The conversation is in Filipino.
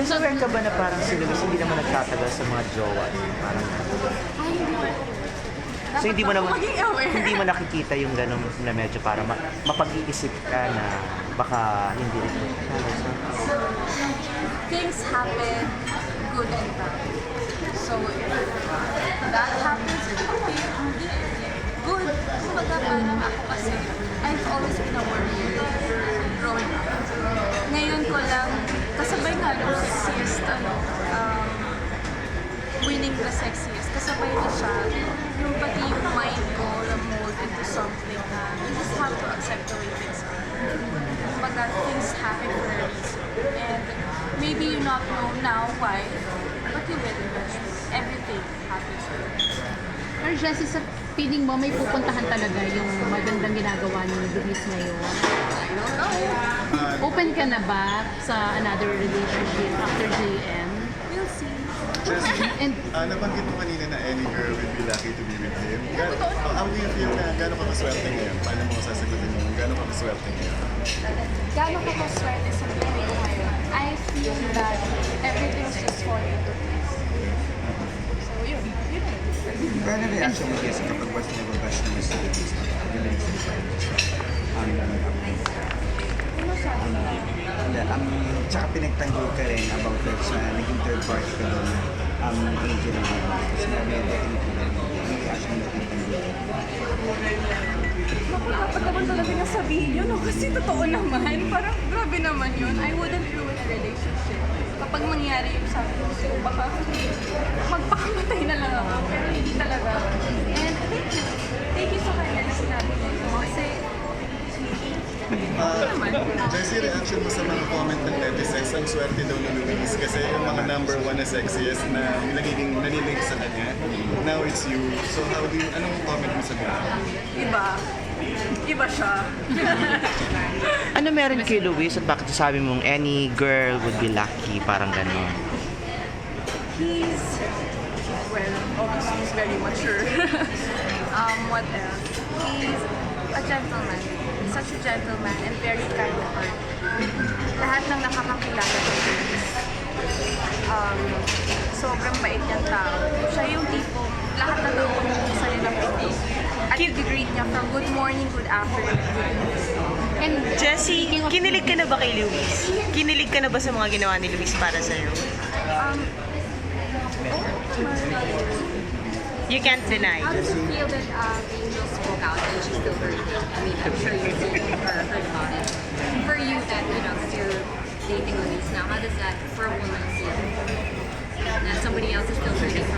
Mas aware ka ba na parang si Luis hindi naman nagtatagal sa mga jowa? Parang, Ay, hindi. so hindi mo naman, Maging aware. hindi mo nakikita yung gano'n na medyo para mapag-iisip ka na baka hindi rin. Things happen, good and bad. So, if that happens, okay, good. Kumbaga parang ako kasi, I've always been a warrior growing up. Ngayon ko lang, kasabay nga nung sexiest, winning the sexiest, kasabay na siya, yung pati yung mind ko na mold into something na you just have to accept the way things are. Kumbaga, things happen for a reason. And maybe you not know now why, but you will eventually. Everything happens for a reason. Pero Jessie, sa feeling mo, may pupuntahan talaga yung magandang ginagawa ni Luis ngayon? I don't know. Open ka na ba sa another relationship after JM? We'll see. Jessie, And nabanggit mo kanina na any girl would be lucky to be with him. How do you feel na gano'n ka kaswerte ngayon? Paano mo sasagutin mo? Gano'n ka kaswerte ngayon? Gano'n ko kaswerte sa buhay ko ngayon. I feel that everything's just falling into place. So yun. Paano reaction mo kasi kapag was nag-bash naman sa Luis na pag-galing sa tsaka pinagtanggol ka rin about that sa naging third party ka doon Angel naman kasi may technically may reaction mo pinagtanggol Naku, dapat naman talaga niya sabihin yun, no? Kasi totoo naman. Parang grabe naman yun. I wouldn't ruin a relationship. Kapag mangyari yung sa akin, so baka magpakamatay na lang ako. Pero hindi talaga. And thank you. Thank you sa kanya na sinabi niya yun. Kasi, Jessie, reaction mo sa mga comment ng Netisex, ang swerte daw ni Luis kasi yung mga number one na sexiest na nagiging nanilig sa kanya. Now it's you. So anong comment mo sa ganyan? iba siya. Ano meron kay Luis at bakit sabi mong any girl would be lucky, parang gano'n? He's, well, obviously he's very mature. What else? He's a gentleman. Such a gentleman and very kind heart. Lahat ng nakakakilala ko is sobrang bait niyang tao. Siya yung tipong lahat ng tao sa'yo ng piti. At i-greet niya from good morning, good afternoon, good evening. and Jessie, kinilig ka na ba kay Luis? Kinilig ka na ba sa mga ginawa ni Luis para sa'yo? You can't deny. How does it feel that Angel spoke out and she's still hurting? I mean, I'm sure you've seen or heard about it. For you, that because you're dating Luis now, how does that for a woman feel? That somebody else is still hurting